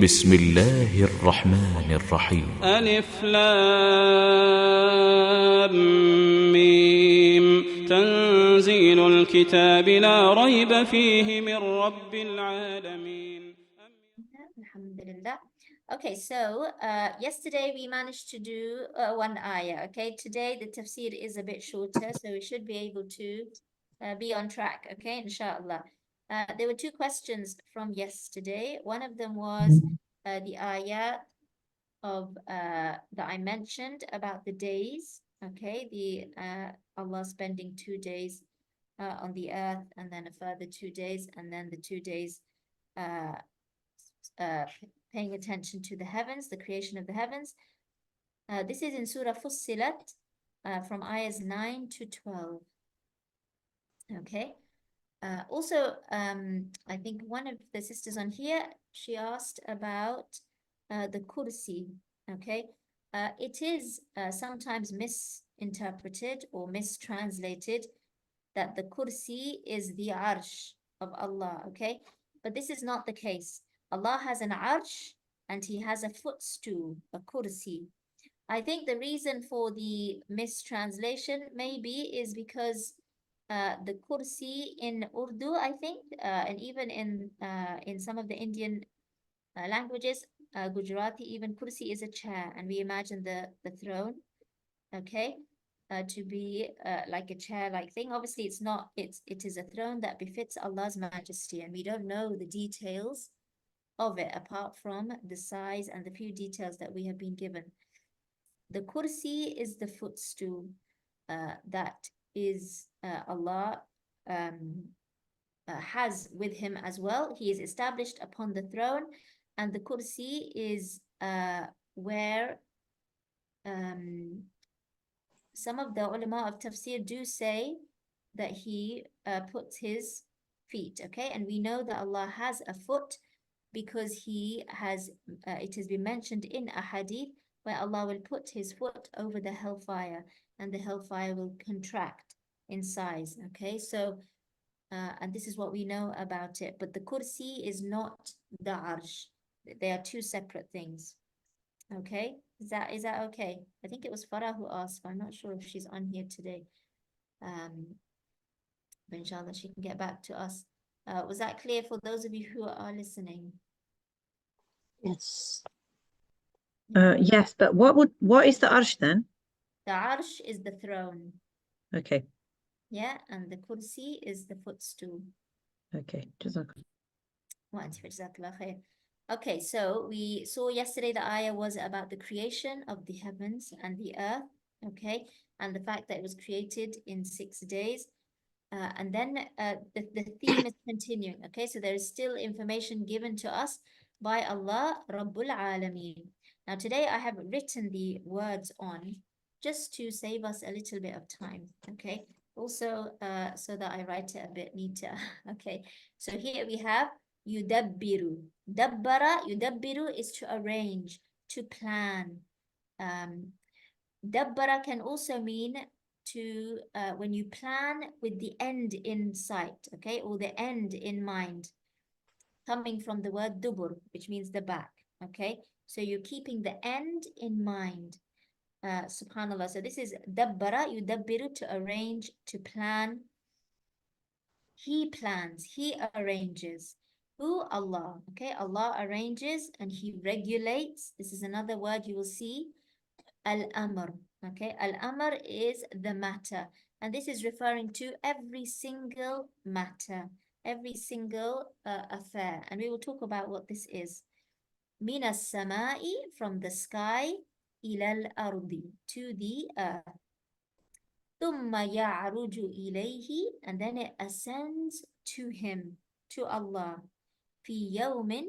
بسم الله الرحمن الرحيم ألف لام ميم تنزيل الكتاب لا ريب فيه من رب العالمين. Alhamdulillah. Okay, so yesterday we managed to do one ayah. Okay, today the tafsir is a bit shorter, so we should be able to be on track. Okay, inshallah. There were two questions from yesterday. One of them was the ayah of that I mentioned about the days. Okay, the Allah spending 2 days on the earth, and then a further 2 days, and then the 2 days uh, paying attention to the heavens, the creation of the heavens. This is in Surah Fussilat from ayahs 9 to 12. Okay. Also, I think one of the sisters on here, she asked about the kursi. Okay. It is sometimes misinterpreted or mistranslated that the kursi is the arsh of Allah. Okay. But this is not the case. Allah has an arsh and he has a footstool, a kursi. I think the reason for the mistranslation maybe is because the kursi in Urdu, I think, and even in some of the Indian languages, Gujarati, even kursi is a chair, and we imagine the throne, okay, to be like a chair-like thing. Obviously, it's not. It is a throne that befits Allah's majesty, and we don't know the details of it apart from the size and the few details that we have been given. The kursi is the footstool that is Allah has with him as well. He is established upon the throne, and the kursi is where some of the ulama of tafsir do say that he puts his feet, okay? And we know that Allah has a foot because he has, it has been mentioned in a hadith where Allah will put his foot over the hellfire and the hellfire will contract in size, okay? So, and this is what we know about it. But the kursi is not the arsh. They are two separate things, okay? Is that okay? I think it was Farah who asked. I'm not sure if she's on here today. But inshallah, she can get back to us. Was that clear for those of you who are listening? Yes. Yes, but what is the arsh then? The arsh is the throne. Okay. Yeah, and the kursi is the footstool. Okay. Jazakallah. Okay, so we saw yesterday the ayah was about the creation of the heavens and the earth, okay, and the fact that it was created in 6 days. And then the theme is continuing, okay, so there is still information given to us by Allah Rabbul Alameen. Now today I have written the words on just to save us a little bit of time, okay, also so that I write it a bit neater. Okay, so here we have yudabbiru. Dabbara, yudabbiru is to arrange, to plan. Dabbara can also mean to when you plan with the end in sight, okay, or the end in mind, coming from the word dubur, which means the back, okay, so you're keeping the end in mind. Subhanallah. So this is dabbara, yudabbiru, to arrange, to plan. He plans, he arranges. Who? Allah. Okay, Allah arranges and he regulates. This is another word you will see. Al-amr. Okay, al-amr is the matter. And this is referring to every single matter, every single affair. And we will talk about what this is. Min as-sama'i, from the sky, ila al-ardi, to the earth. ثم يعرج إليه, and then it ascends to him, to Allah. في يوم,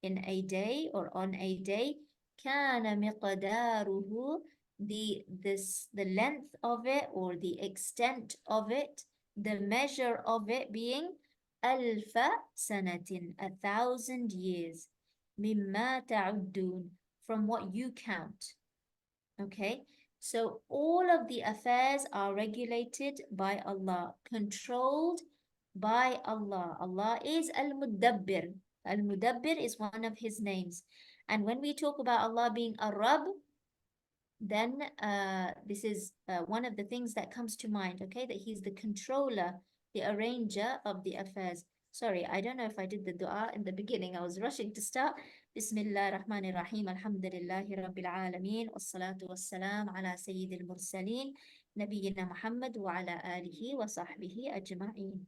in a day or on a day. كان مقداره, the length of it or the extent of it, the measure of it being ألف سنة, 1,000 years. مما تعدون, from what you count. Okay, so all of the affairs are regulated by Allah, controlled by Allah. Allah is Al-Mudabbir. Al-Mudabbir is one of his names. And when we talk about Allah being a Rabb, then this is one of the things that comes to mind, okay? That he's the controller, the arranger of the affairs. Sorry, I don't know if I did the dua in the beginning. I was rushing to start. Bismillah ar-Rahman ar-Rahim. Alhamdulillahi Rabbil Alameen. Wassalatu wassalam ala Sayyidil Mursaleen. Nabiyyina Muhammad wa ala alihi wa sahbihi ajma'een.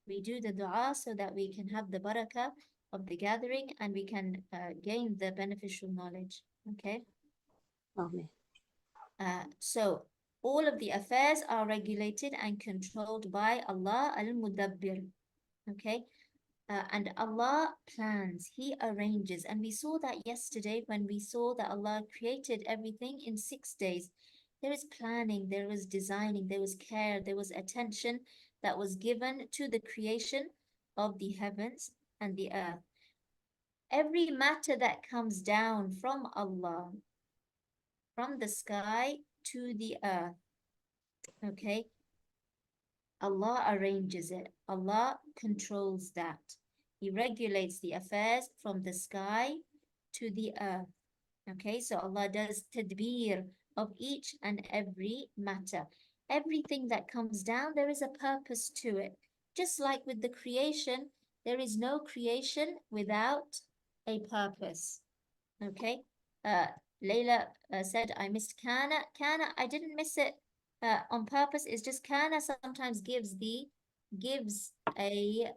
We do the dua so that we can have the barakah of the gathering and we can gain the beneficial knowledge, okay? Amen. So all of the affairs are regulated and controlled by Allah al-Mudabbir, okay? And Allah plans, He arranges. And we saw that yesterday when we saw that Allah created everything in 6 days. There is planning, there was designing, there was care, there was attention that was given to the creation of the heavens and the earth. Every matter that comes down from Allah, from the sky to the earth, okay, Allah arranges it. Allah controls that. He regulates the affairs from the sky to the earth. Okay, so Allah does tadbir of each and every matter. Everything that comes down, there is a purpose to it. Just like with the creation, there is no creation without a purpose. Okay, Layla said, I missed kana. Kana, I didn't miss it on purpose. It's just kana sometimes gives a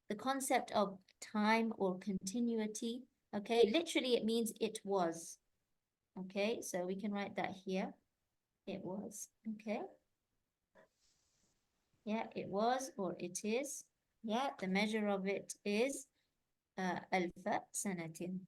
the concept of time or continuity. Okay, literally it means it was. Okay, so we can write that here. It was. Okay. Yeah, it was or it is. Yeah, the measure of it is alfa sanatin.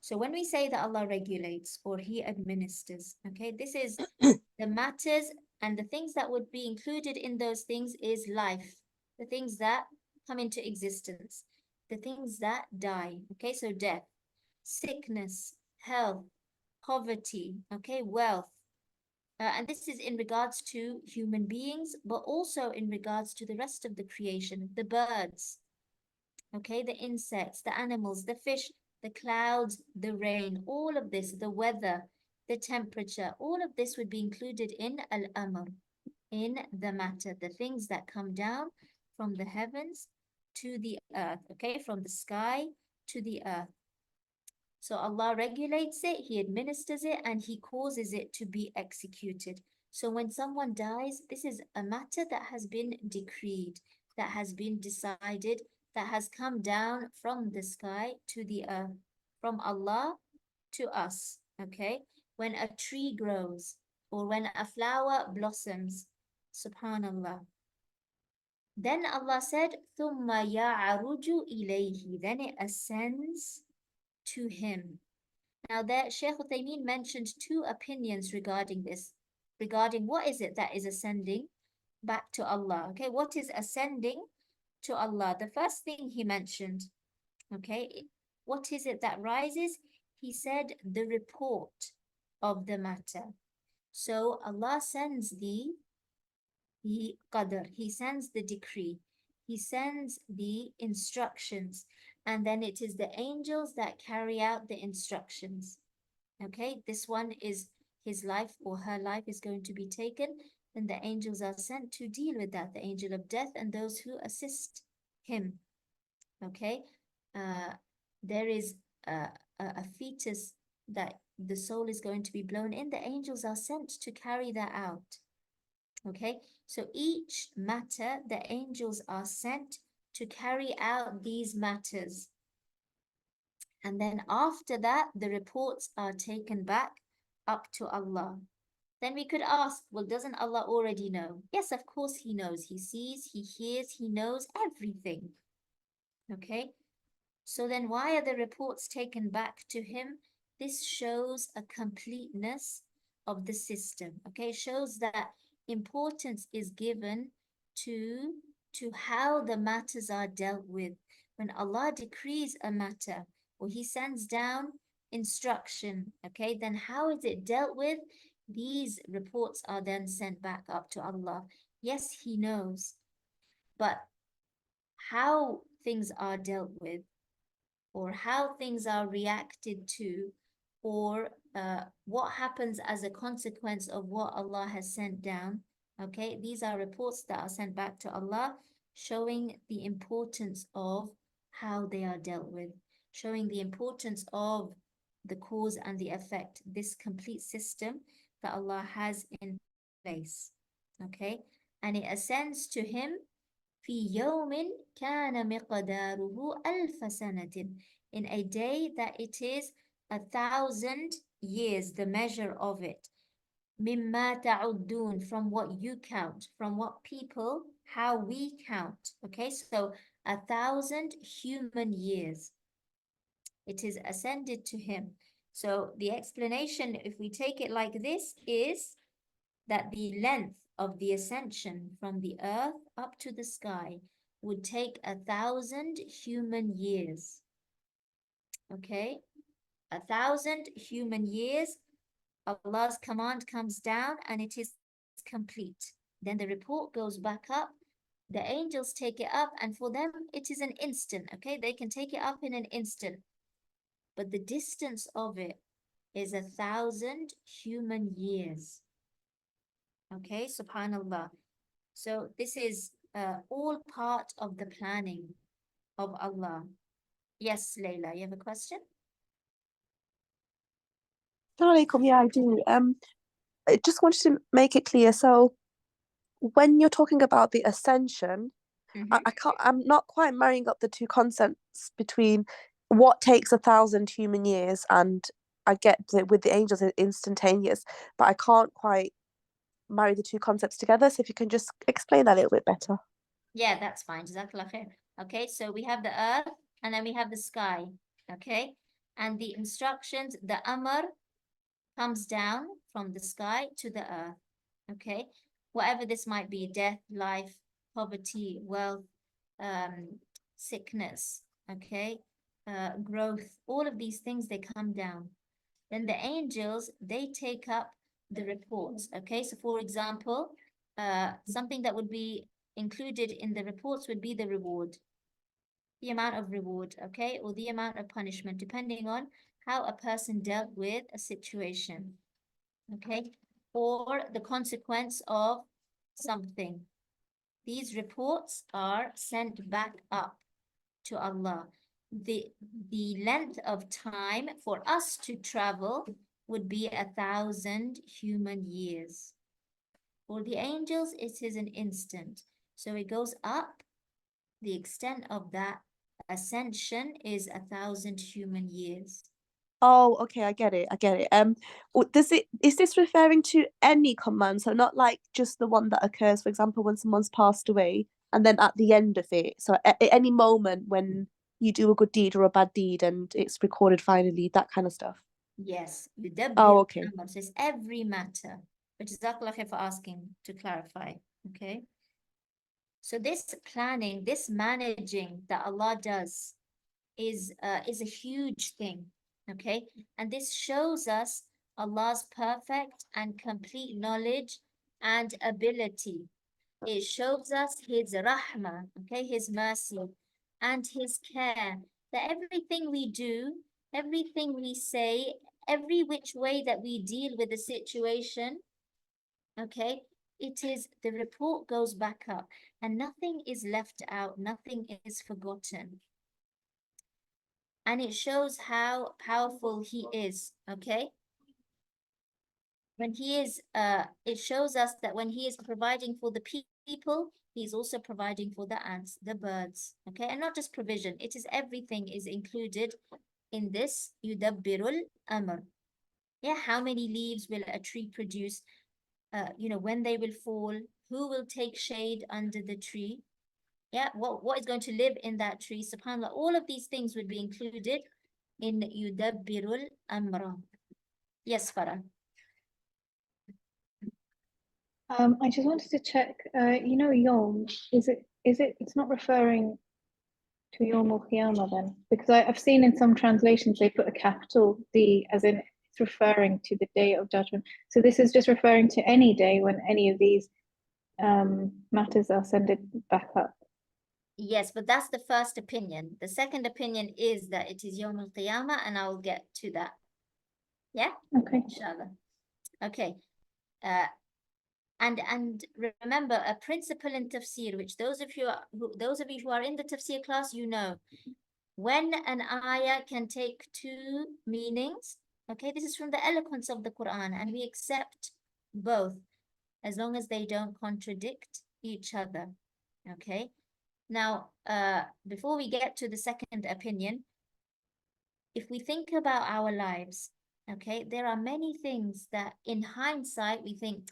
So when we say that Allah regulates or He administers, okay, this is the matters and the things that would be included in those things is life, the things that come into existence, the things that die, okay, so death, sickness, health, poverty, okay, wealth. And this is in regards to human beings, but also in regards to the rest of the creation, the birds, okay, the insects, the animals, the fish, the clouds, the rain, all of this, the weather, the temperature, all of this would be included in al-amr, in the matter, the things that come down from the heavens to the earth, okay, from the sky to the earth. So Allah regulates it, He administers it, and He causes it to be executed. So when someone dies, this is a matter that has been decreed, that has been decided, that has come down from the sky to the earth, from Allah to us, okay? When a tree grows or when a flower blossoms, subhanallah. Then Allah said, ثُمَّ يَعْرُجُ إِلَيْهِ, then it ascends to Him. Now there, Shaykh Uthaymeen mentioned two opinions regarding this, regarding what is it that is ascending back to Allah, okay? What is ascending to Allah? The first thing he mentioned, okay, what is it that rises? He said the report of the matter. So Allah sends the qadr, He sends the decree, He sends the instructions, and then it is the angels that carry out the instructions. Okay, this one is his life or her life is going to be taken, and the angels are sent to deal with that, the angel of death and those who assist him. Okay, there is a fetus that the soul is going to be blown in, the angels are sent to carry that out. Okay, so each matter, the angels are sent to carry out these matters. And then after that, the reports are taken back up to Allah. Then we could ask, well, doesn't Allah already know? Yes, of course He knows. He sees, He hears, He knows everything. Okay, so then why are the reports taken back to Him? This shows a completeness of the system. Okay, shows that importance is given to how the matters are dealt with. When Allah decrees a matter or He sends down instruction, okay, then how is it dealt with? These reports are then sent back up to Allah. Yes, He knows, but how things are dealt with, or how things are reacted to, or what happens as a consequence of what Allah has sent down. Okay, these are reports that are sent back to Allah, showing the importance of how they are dealt with, showing the importance of the cause and the effect, this complete system that Allah has in place. Okay, and it ascends to Him في يوم كان مقداره ألف سنة, in a day that it is 1,000 years, the measure of it. مما تعدون, from what you count, from what people, how we count. Okay, so 1,000 human years. It is ascended to Him. So the explanation, if we take it like this, is that the length of the ascension from the earth up to the sky would take 1,000 human years. Okay, 1,000 human years. Allah's command comes down and it is complete. Then the report goes back up. The angels take it up, and for them it is an instant. Okay, they can take it up in an instant, but the distance of it is 1,000 human years. Okay, subhanallah. So this is all part of the planning of Allah. Yes, Layla, you have a question? Assalamualaikum. Yeah, I do. I just wanted to make it clear. So when you're talking about the ascension, I'm not quite marrying up the two concepts between what takes 1,000 human years, and I get that with the angels it's instantaneous, but I can't quite marry the two concepts together. So if you can just explain that a little bit better. Yeah, that's fine. Jazakallah khair. Okay, so we have the earth and then we have the sky. Okay, and the instructions, the amr comes down from the sky to the earth. Okay, whatever this might be, death, life, poverty, wealth, sickness, okay, growth, all of these things, they come down. Then the angels, they take up the reports. Okay, so for example, something that would be included in the reports would be the reward, the amount of reward, okay, or the amount of punishment, depending on how a person dealt with a situation, okay, or the consequence of something. These reports are sent back up to Allah. The length of time for us to travel would be 1,000 human years. For the angels, it is an instant. So it goes up. The extent of that ascension is 1,000 human years. Oh, okay, I get it. Is this referring to any command? So not like just the one that occurs, for example, when someone's passed away, and then at the end of it. So at any moment when you do a good deed or a bad deed, and it's recorded finally, that kind of stuff. Yes. Oh, okay. So it's every matter. Which is Jazakallah khair for asking to clarify. Okay. So this planning, this managing that Allah does is a huge thing. Okay, and this shows us Allah's perfect and complete knowledge and ability. It shows us His rahmah, okay, His mercy and His care, that everything we do, everything we say, every which way that we deal with a situation, okay, it is, the report goes back up and nothing is left out, nothing is forgotten. And it shows how powerful He is, okay? When He is, it shows us that when He is providing for the people, He's also providing for the ants, the birds, okay? And not just provision, it is everything is included in this yudabbirul amr. Yeah, how many leaves will a tree produce? When they will fall, who will take shade under the tree? Yeah, what is going to live in that tree? SubhanAllah, all of these things would be included in yudabbirul amra. Yes, Farah. I just wanted to check, Yom, it's not referring to Yom al Qiyamah then? Because I've seen in some translations they put a capital D as in it's referring to the day of judgment. So this is just referring to any day when any of these matters are sent back up. Yes, but that's the first opinion. The second opinion is that it is Yawm al-Qiyamah, and I'll get to that. Yeah? Okay. Inshallah. Okay. And remember a principle in tafsir, which those of you who are in the tafsir class, you know, when an ayah can take two meanings, okay, this is from the eloquence of the Quran, and we accept both as long as they don't contradict each other. Okay. Now, before we get to the second opinion, if we think about our lives, okay, there are many things that in hindsight we think,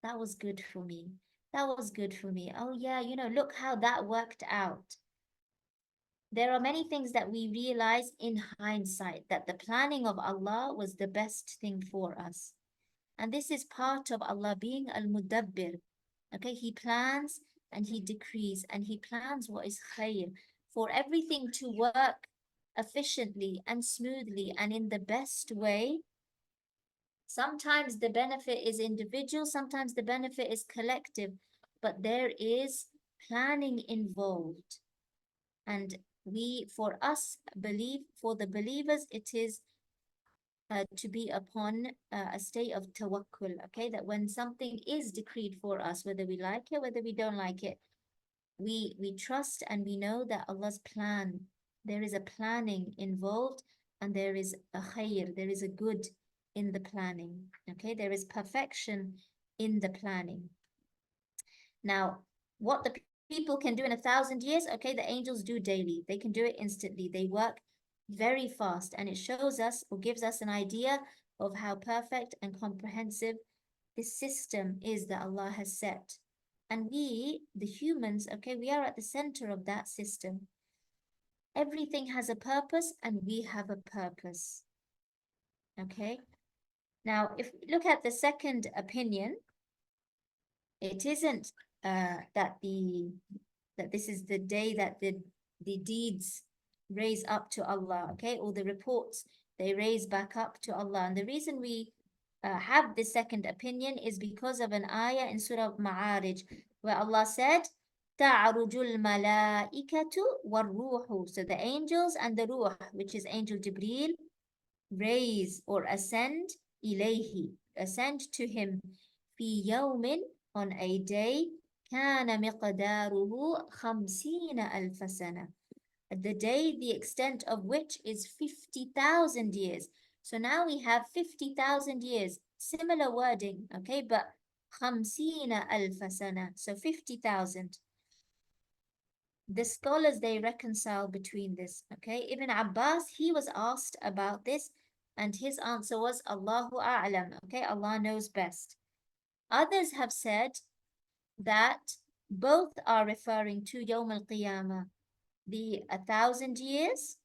that was good for me. That was good for me. Oh yeah, you know, look how that worked out. There are many things that we realize in hindsight that the planning of Allah was the best thing for us. And this is part of Allah being Al-Mudabbir. Okay, He plans and He decrees and He plans what is khair for everything to work efficiently and smoothly and in the best way. Sometimes the benefit is individual, sometimes the benefit is collective, but there is planning involved. And for the believers, it is to be upon a state of tawakkul, okay? That when something is decreed for us, whether we like it, whether we don't like it, we trust and we know that Allah's plan, there is a planning involved, and there is a khair, there is a good in the planning, okay? There is perfection in the planning. Now, what the people can do in 1,000 years, okay, the angels do daily. They can do it instantly. They work very fast, and it shows us or gives us an idea of how perfect and comprehensive this system is that Allah has set. And we, the humans, okay, we are at the center of that system. Everything has a purpose, and we have a purpose. Okay. Now, if we look at the second opinion, it isn't that this is the day that the deeds raise up to Allah, okay, or the reports, they raise back up to Allah. And the reason we have the second opinion is because of an ayah in Surah Ma'arij, where Allah said, تَعْرُجُ الْمَلَائِكَةُ وَالْرُوحُ. So the angels and the ruh, which is angel Jibreel, raise or ascend to him, في يوم, on a day, كان مقداره 50,000 سنة. The day, the extent of which is 50,000 years. So now we have 50,000 years, similar wording, okay, but 50,000 سنة, so 50,000. The scholars, they reconcile between this, okay? Ibn Abbas, he was asked about this, and his answer was Allahu A'lam, okay? Allah knows best. Others have said that both are referring to Yawm al-Qiyamah, the 1,000 years,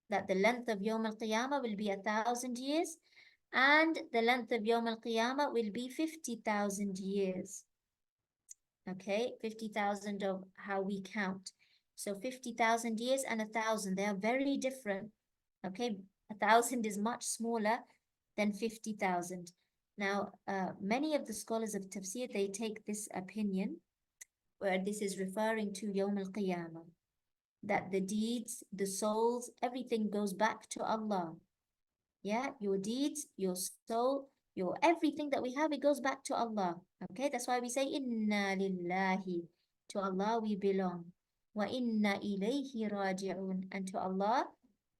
that the length of Yawm al-Qiyamah will be 1,000 years, and the length of Yawm al-Qiyamah will be 50,000 years. Okay, 50,000 of how we count. So 50,000 years and 1,000, they are very different. Okay, 1,000 is much smaller than 50,000. Now, many of the scholars of Tafsir, they take this opinion, where this is referring to Yawm al-Qiyamah, that the deeds, the souls, everything goes back to Allah. Yeah, your deeds, your soul, your everything that we have, it goes back to Allah. Okay, that's why we say Inna lillahi, to Allah we belong. Wa inna ilayhi raji'un, and to Allah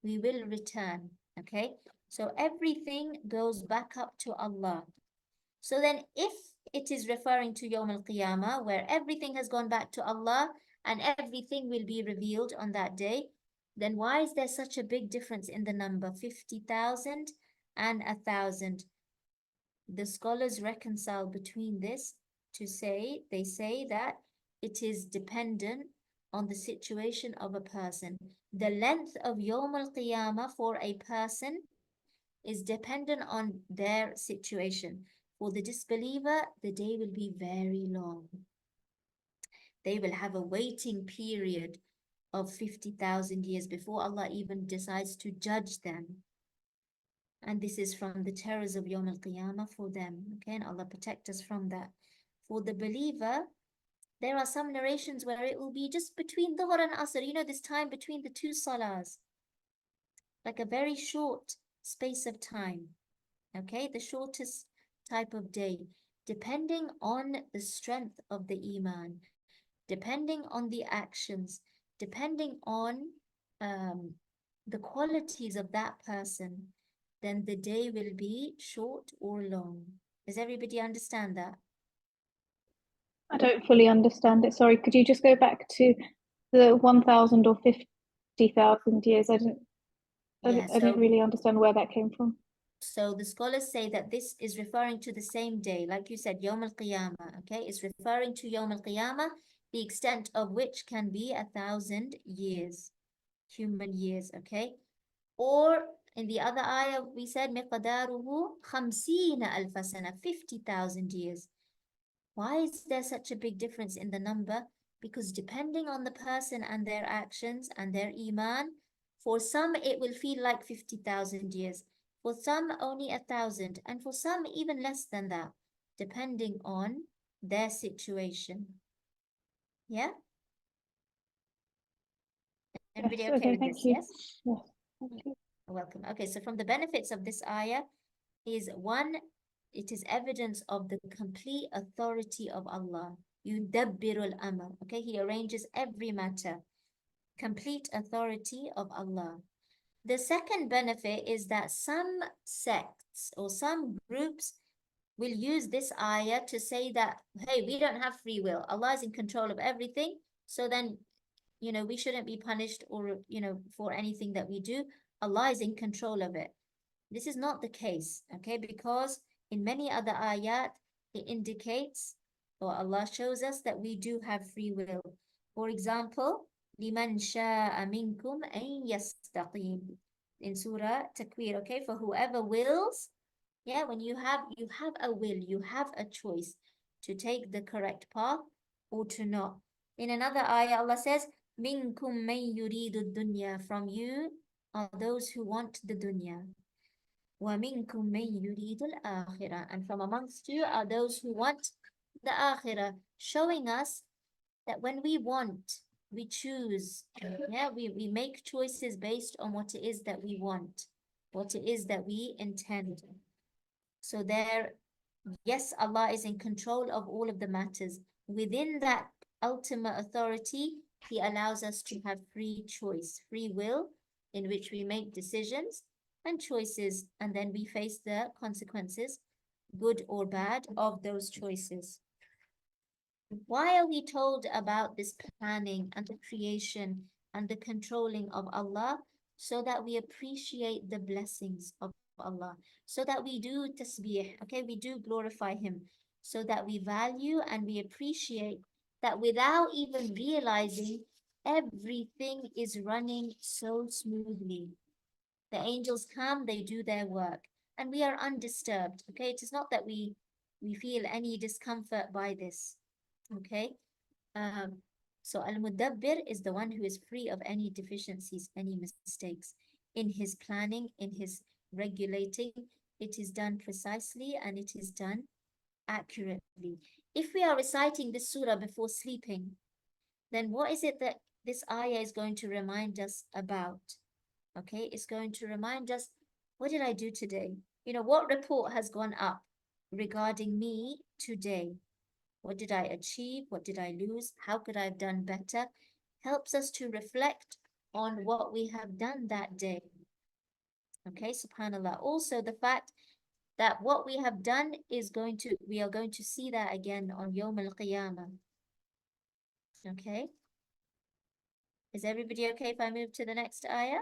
we will return. Okay, so everything goes back up to Allah. So then if it is referring to Yawm al-Qiyamah, where everything has gone back to Allah and everything will be revealed on that day, then why is there such a big difference in the number 50,000 and 1,000? The scholars reconcile between this they say that it is dependent on the situation of a person. The length of Yawm al-Qiyamah for a person is dependent on their situation. For the disbeliever, the day will be very long. They will have a waiting period of 50,000 years before Allah even decides to judge them. And this is from the terrors of Yawm al-Qiyamah for them. Okay, and Allah protect us from that. For the believer, There are some narrations where it will be just between Dhuhr and Asr, you know, this time between the two salahs, like a very short space of time, okay, the shortest type of day, depending on the strength of the iman, depending on the actions, depending on the qualities of that person, then the day will be short or long. Does everybody understand that? I don't fully understand it. Sorry, could you just go back to the 1,000 or 50,000 years? I didn't really understand where that came from. So the scholars say that this is referring to the same day, like you said, Yawm al-Qiyamah, okay? It's referring to Yawm al-Qiyamah, the extent of which can be 1,000 years, human years, okay? Or in the other ayah, we said, مِقْدَارُهُ 50,000 sana, 50,000 years. Why is there such a big difference in the number? Because depending on the person and their actions and their iman, for some it will feel like 50,000 years, for some only 1,000, and for some even less than that, depending on their situation. Yeah? Everybody Yes, okay okay, with thank this? you. Yes? Yes, thank you. Welcome. Okay, so from the benefits of this ayah is one, it is evidence of the complete authority of Allah. Yudabbirul amr. Okay, He arranges every matter. Complete authority of Allah. The second benefit is that some sects or some groups will use this ayah to say that, hey, we don't have free will. Allah is in control of everything. So then, you know, we shouldn't be punished or, you know, for anything that we do. Allah is in control of it. This is not the case, okay? Because in many other ayat, it indicates, or Allah shows us that we do have free will. For example, لِمَنْ شَاءَ مِنْكُمْ أَنْ يَسْتَقِيمُ in Surah Takwir, okay? For whoever wills, yeah, when you have a will, you have a choice to take the correct path or to not. In another ayah, Allah says, مِنْكُمْ مَنْ يُرِيدُ الدُّنْيَا, from you are those who want the dunya. وَمِنْكُمْ مَنْ يُرِيدُ الْآخِرَةِ, and from amongst you are those who want the akhirah, showing us that when we want, we choose. Yeah, we make choices based on what it is that we want, what it is that we intend. So there, yes, Allah is in control of all of the matters. Within that ultimate authority, He allows us to have free choice, free will, in which we make decisions and choices, and then we face the consequences, good or bad, of those choices. Why are we told about this planning and the creation and the controlling of Allah? So that we appreciate the blessings of Allah, so that we do tasbih, okay, we do glorify Him, so that we value and we appreciate that without even realizing, everything is running so smoothly. The angels come, they do their work, and we are undisturbed, okay? It is not that we feel any discomfort by this, okay? So Al-Mudabbir is the one who is free of any deficiencies, any mistakes in his planning, in his regulating. It is done precisely and it is done accurately. If we are reciting this surah before sleeping, then what is it that this ayah is going to remind us about? Okay, it's going to remind us, what did I do today? You know, what report has gone up regarding me today? What did I achieve? What did I lose? How could I have done better? Helps us to reflect on what we have done that day. Okay, subhanAllah. Also, the fact that what we have done is we are going to see that again on Yawm al-Qiyamah. Okay. Is everybody okay if I move to the next ayah?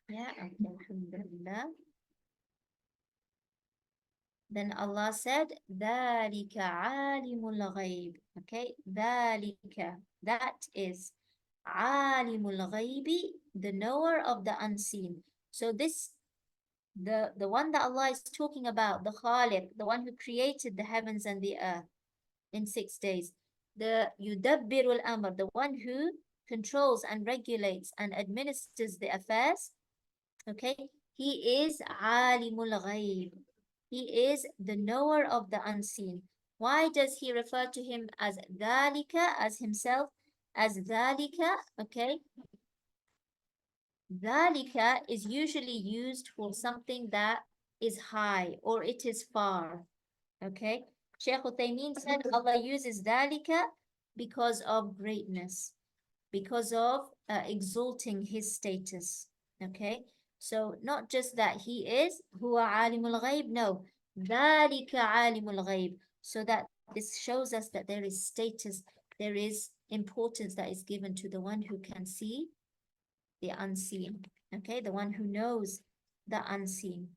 Yeah, okay, alhamdulillah. Then Allah said, ذَلِكَ عَالِمُ الْغَيْبِ. Okay, ذَلِكَ, that is عَالِمُ الْغَيْبِ, the knower of the unseen. So this, the one that Allah is talking about, the Khaliq, the one who created the heavens and the earth in 6 days, the Yudabbirul Amr, the one who controls and regulates and administers the affairs, okay, He is Alimul Ghaib. He is the knower of the unseen. Why does he refer to him as dhalika, as himself, as dhalika? Okay. Dhalika is usually used for something that is high or it is far. Okay. Shaykh Uthaymeen said Allah uses dhalika because of greatness, because of exalting his status. Okay. So not just that he is huwa alimul ghaib, no, dhalika alimul ghaib. So that this shows us that there is status, there is importance that is given to the one who can see the unseen. Okay, the one who knows the unseen.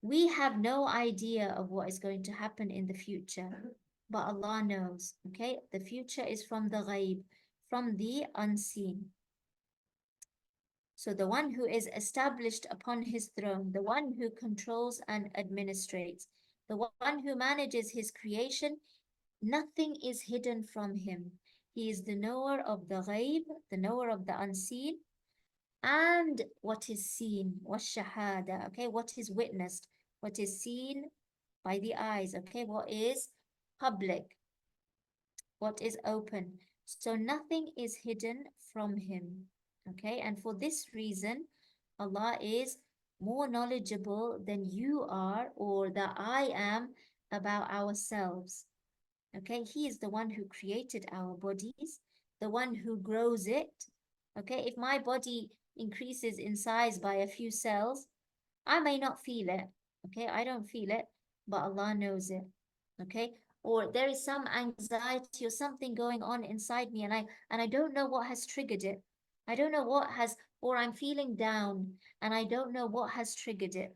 We have no idea of what is going to happen in the future, but Allah knows. Okay, the future is from the ghaib, from the unseen. So the one who is established upon his throne, the one who controls and administrates, the one who manages his creation, nothing is hidden from him. He is the knower of the ghaib, the knower of the unseen, and what is seen, shahada, okay, what is witnessed, what is seen by the eyes, okay, what is public, what is open. So nothing is hidden from him, okay, and for this reason, Allah is more knowledgeable than you are or that I am about ourselves. Okay, he is the one who created our bodies, the one who grows it. Okay, if my body increases in size by a few cells, I may not feel it. Okay, I don't feel it, but Allah knows it. Okay, or there is some anxiety or something going on inside me, and I don't know what has triggered it. I don't know what has, or I'm feeling down and I don't know what has triggered it.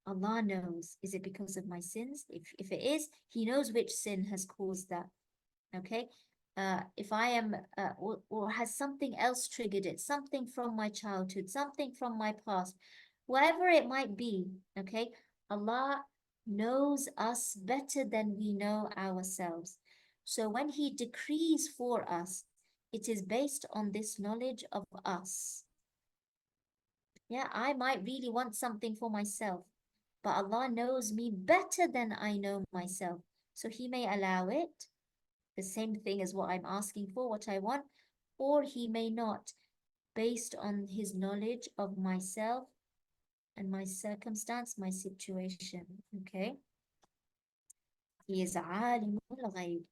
Allah knows. Is it because of my sins? If it is, He knows which sin has caused that. Okay. If I am, or has something else triggered it, something from my childhood, something from my past, whatever it might be, okay, Allah knows us better than we know ourselves. So when He decrees for us, it is based on this knowledge of us. Yeah, I might really want something for myself, but Allah knows me better than I know myself. So He may allow it, the same thing as what I'm asking for, what I want, or He may not, based on His knowledge of myself and my circumstance, my situation. Okay? He is alimul ghaib.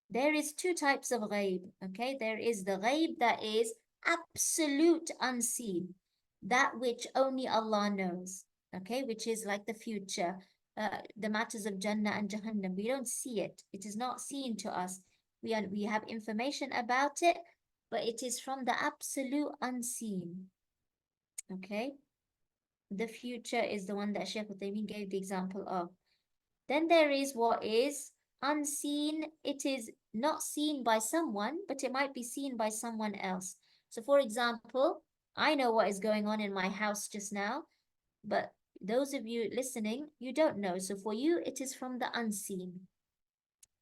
There is two types of ghaib. Okay? There is the ghaib that is absolute unseen, that which only Allah knows. Okay? Which is like the future, the matters of Jannah and Jahannam. We don't see it. It is not seen to us. We have information about it, but it is from the absolute unseen. Okay? The future is the one that Shaykh Uthaymeen gave the example of. Then there is what is unseen. It is not seen by someone, but it might be seen by someone else. So for example, I know what is going on in my house just now, but those of you listening, you don't know. So for you, it is from the unseen.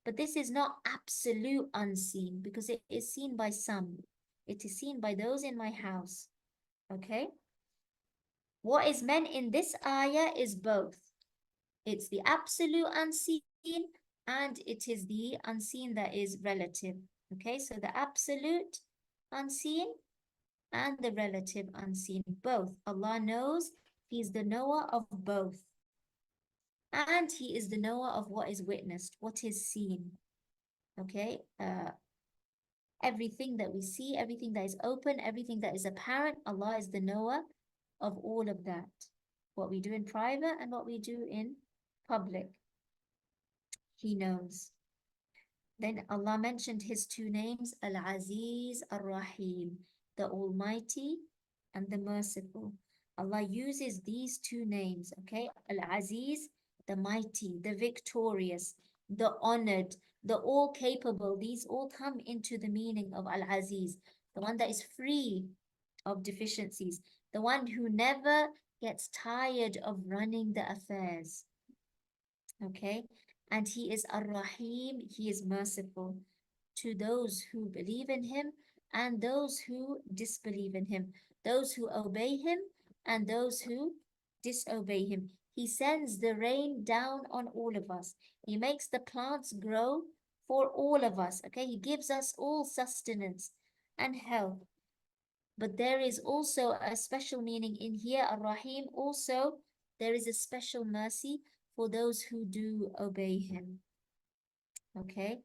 But this is not absolute unseen because it is seen by some. It is seen by those in my house. Okay? What is meant in this ayah is both. It's the absolute unseen and it is the unseen that is relative. Okay? So the absolute unseen and the relative unseen, both. Allah knows. He is the knower of both. And He is the knower of what is witnessed, what is seen. Okay? Everything that we see, everything that is open, everything that is apparent, Allah is the knower of all of that. What we do in private and what we do in public. He knows. Then Allah mentioned His two names, Al-Aziz, Ar-Rahim, the Almighty and the Merciful. Allah uses these two names, okay? Al-Aziz, the mighty, the victorious, the honored, the all-capable. These all come into the meaning of Al-Aziz, the one that is free of deficiencies, the one who never gets tired of running the affairs, okay? And He is Ar-Rahim, He is merciful to those who believe in Him and those who disbelieve in Him, those who obey Him and those who disobey Him. He sends the rain down on all of us. He makes the plants grow for all of us. Okay, He gives us all sustenance and health. But there is also a special meaning in here, Ar-Rahim. Also, there is a special mercy for those who do obey Him. Okay.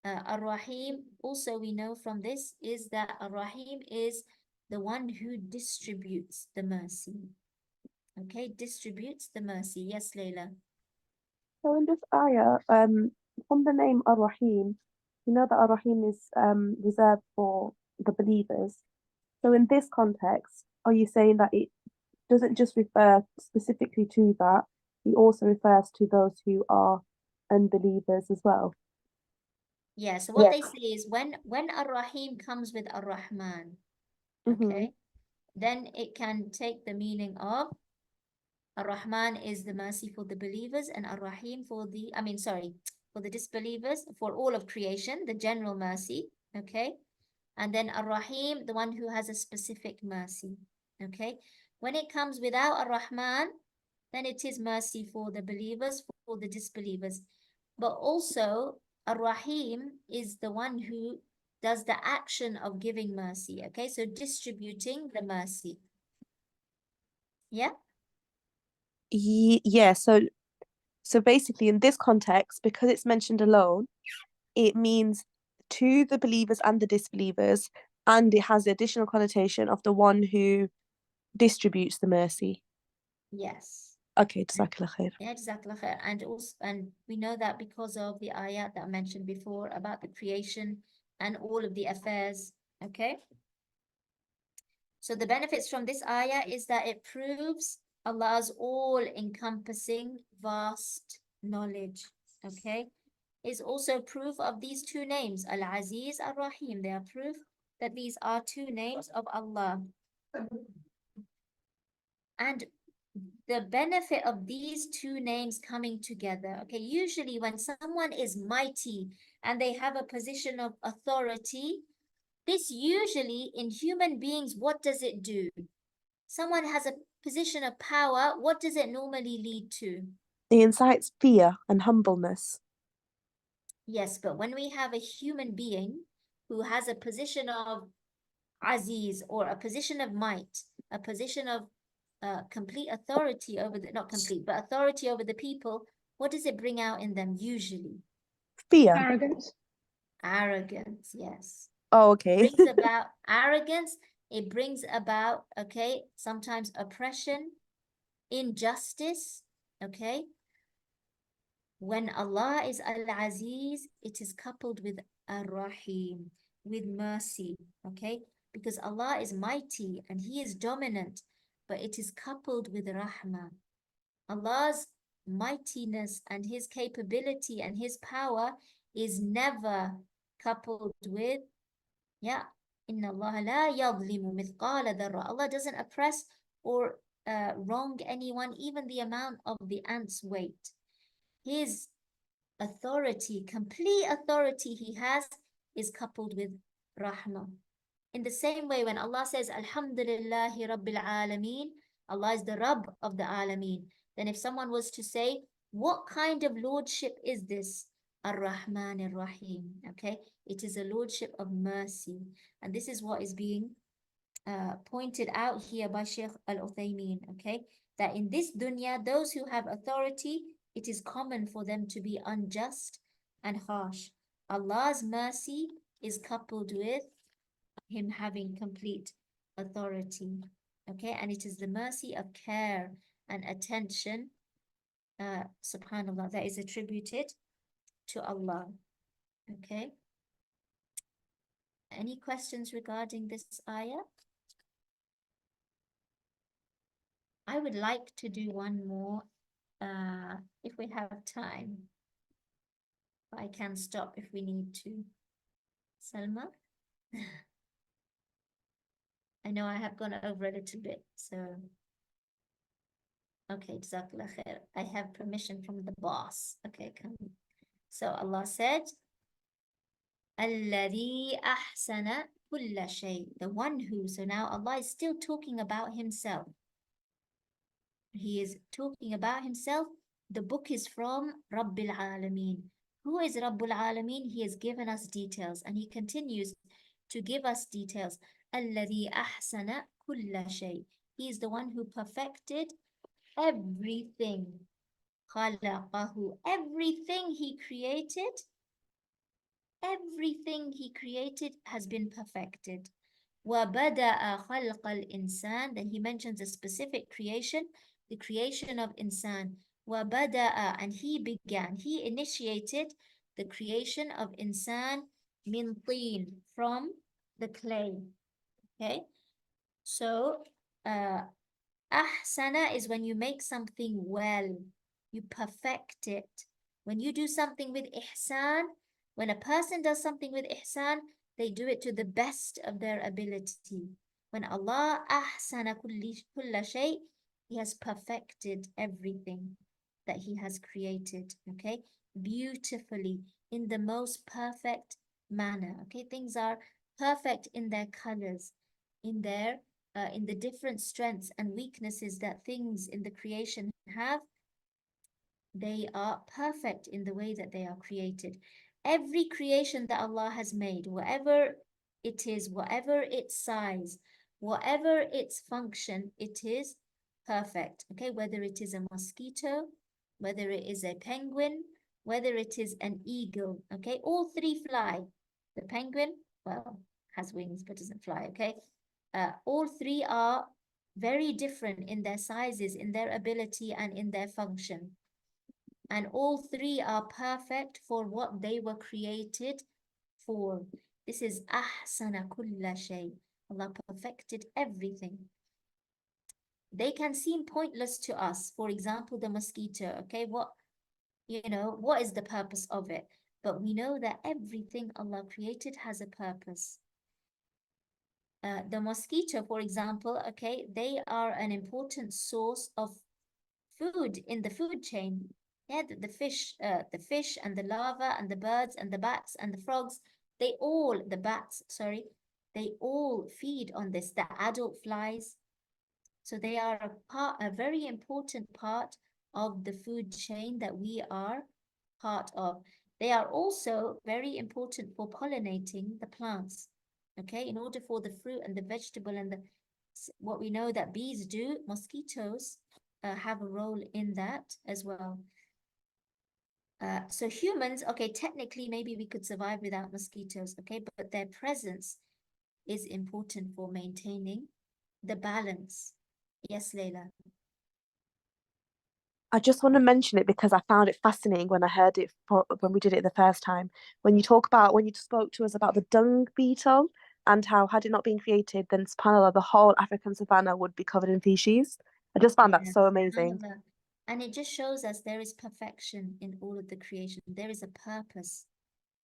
Ar-Rahim, also we know from this, is that Ar-Rahim is the one who distributes the mercy. Okay, distributes the mercy. Yes, Layla. So in this ayah, from the name Ar-Rahim, you know that Ar-Rahim is reserved for the believers. So in this context, are you saying that it doesn't just refer specifically to that, it also refers to those who are unbelievers as well? Yeah, so what they say is when Ar-Rahim comes with Ar-Rahman, okay, then it can take the meaning of Ar-Rahman is the mercy for the believers and Ar-Rahim for the, for the disbelievers, for all of creation, the general mercy, okay? And then Ar-Rahim, the one who has a specific mercy, okay? When it comes without Ar-Rahman, then it is mercy for the believers, for the disbelievers. But also, Ar-Rahim is the one who does the action of giving mercy, okay? So distributing the mercy. Yeah? Yeah, so basically in this context, because it's mentioned alone, it means to the believers and the disbelievers, and it has the additional connotation of the one who distributes the mercy. Yes. Okay, Jazakallah khair. Yeah, Jazakallah khair. And also, and we know that because of the ayat that I mentioned before about the creation and all of the affairs. Okay. So the benefits from this ayah is that it proves Allah's all-encompassing vast knowledge. Okay. Is also proof of these two names, Al-Aziz, Ar-Rahim. They are proof that these are two names of Allah. And the benefit of these two names coming together, okay, usually when someone is mighty and they have a position of authority, this usually in human beings, what does it do? Someone has a position of power, what does it normally lead to? It incites fear and humbleness. Yes, but when we have a human being who has a position of Aziz or a position of might, a position of complete authority over the, not complete, but authority over the people, what does it bring out in them usually? Fear. Arrogance. Arrogance, yes. Oh, okay. It brings about arrogance. It brings about, okay, sometimes oppression, injustice, okay? When Allah is Al-Aziz, it is coupled with Ar-Rahim, with mercy, okay? Because Allah is mighty and He is dominant, but it is coupled with Rahmah. Allah's mightiness and His capability and His power is never coupled with, Inna Allah la yadlimu mithqala dharra. Allah doesn't oppress or wrong anyone, even the amount of the ant's weight. His authority, complete authority He has, is coupled with Rahmah. In the same way, when Allah says, Alhamdulillahi Rabbil Alameen, Allah is the Rabb of the Alameen. Then if someone was to say, what kind of lordship is this? Ar-Rahman Ar-Rahim. Okay, it is a lordship of mercy. And this is what is being pointed out here by Shaykh Al-Uthaymeen. Okay, that in this dunya, those who have authority, it is common for them to be unjust and harsh. Allah's mercy is coupled with Him having complete authority, okay, and it is the mercy of care and attention, subhanallah, that is attributed to Allah. Okay, any questions regarding this ayah? I would like to do one more if we have time. I can stop if we need to. Salma? I know I have gone over a little bit, so okay, Jazakallah khair. I have permission from the boss. Okay, come. So Allah said, Alladhi ahsana kulla shay. The one who, so now Allah is still talking about Himself. he is talking about himself. The book is from Rabbil Alameen. Who is Rabbul Alameen? He has given us details, and he continues to give us details. الذي أحسن كل شيء. He is the one who perfected everything. خلقه. Everything he created has been perfected. وبدأ خلق الإنسان. Then he mentions a specific creation, the creation of insan. وبدأ, and he began, he initiated the creation of insan min طين, from the clay. Okay, so ahsana is when you make something well, you perfect it. When you do something with ihsan, when a person does something with ihsan, they do it to the best of their ability. When Allah ahsana kulla shay, He has perfected everything that He has created, okay, beautifully, in the most perfect manner. Okay, things are perfect in their colors, in their in the different strengths and weaknesses that things in the creation have. They are perfect in the way that they are created. Every creation that Allah has made, whatever it is, whatever its size, whatever its function, it is perfect. Okay, whether it is a mosquito, whether it is a penguin, whether it is an eagle. Okay, all three fly. The penguin, well, has wings but doesn't fly. Okay, all three are very different in their sizes, in their ability, and in their function. And all three are perfect for what they were created for. This is ahsana kulla shay. Allah perfected everything. They can seem pointless to us. For example, the mosquito. Okay, what is the purpose of it? But we know that everything Allah created has a purpose. The mosquito, for example, okay, they are an important source of food in the food chain. Yeah, the fish and the larvae and the birds and the bats and the frogs, they all feed on this, the adult flies. So they are a very important part of the food chain that we are part of. They are also very important for pollinating the plants. Okay, in order for the fruit and the vegetable and what we know that bees do, mosquitoes have a role in that as well. So humans, okay, technically maybe we could survive without mosquitoes, okay, but their presence is important for maintaining the balance. Yes, Leila. I just want to mention it because I found it fascinating when I heard it when we did it the first time. When you spoke to us about the dung beetle and how, had it not been created, then subhanAllah, the whole African savannah would be covered in feces. I just found that so amazing. And it just shows us there is perfection in all of the creation. There is a purpose.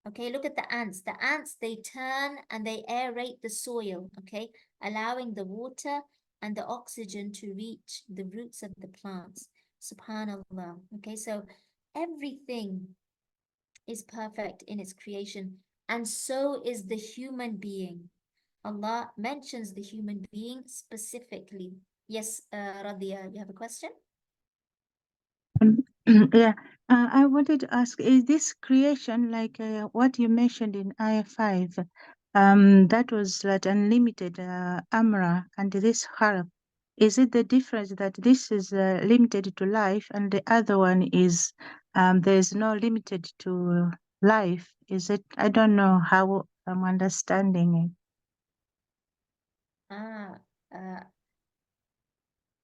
Okay, look at the ants. The ants, they turn and they aerate the soil, okay, allowing the water and the oxygen to reach the roots of the plants. Subhanallah. Okay, so everything is perfect in its creation, and so is the human being. Allah mentions the human being specifically. Yes, Radia, you have a question? Yeah, I wanted to ask, is this creation like what you mentioned in Ayah 5? That was like unlimited amra, and this harf. Is it the difference that this is limited to life and the other one is there is no limited to life? Is it? I don't know how I'm understanding it.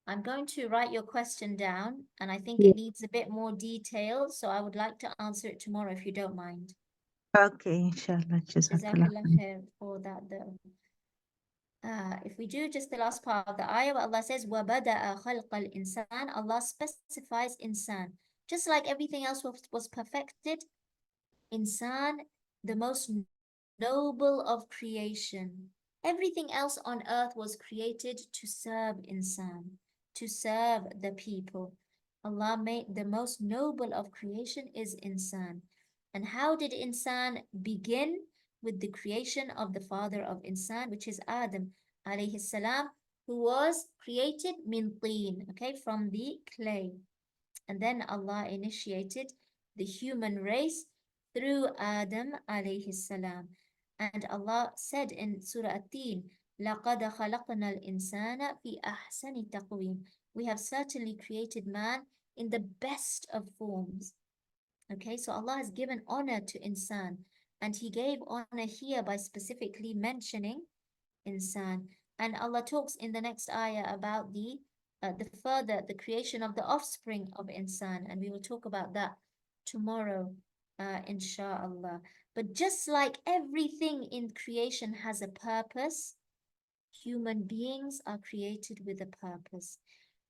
I'm going to write your question down, and I think Yeah. it needs a bit more detail, so I would like to answer it tomorrow if you don't mind. Okay, inshallah. Jazakallah. Jazakallah khair for that though. If we do just the last part of the ayah, where Allah says, وَبَدَأَ خَلْقَ الْإِنسَانِ, Allah specifies insan. Just like everything else was perfected, insan, the most noble of creation. Everything else on earth was created to serve insan, to serve the people. Allah made the most noble of creation is insan. And how did insan begin? With the creation of the father of insan, which is Adam alayhi salam. who was created min teen, okay, from the clay. And then Allah initiated the human race through Adam alayhi salam. And Allah said in Surah At-Teen, لَقَدْ خَلَقْنَا الْإِنسَانَ فِي أَحْسَنِ تَقْوِيمٍ. We have certainly created man in the best of forms. Okay, so Allah has given honor to insan, and He gave honor here by specifically mentioning insan. And Allah talks in the next ayah about the creation of the offspring of insan, and we will talk about that tomorrow, inshallah. But just like everything in creation has a purpose, human beings are created with a purpose.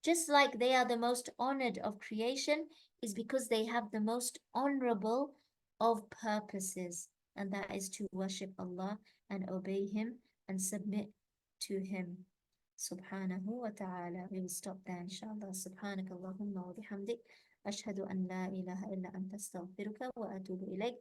Just like they are the most honored of creation is because they have the most honorable of purposes, and that is to worship Allah and obey Him and submit to Him. Subhanahu wa ta'ala. We will stop there, inshallah. Subhanak Allahumma wa bihamdik. Ashhadu an la ilaha illa anta astaghfiruka wa atubu ilayk.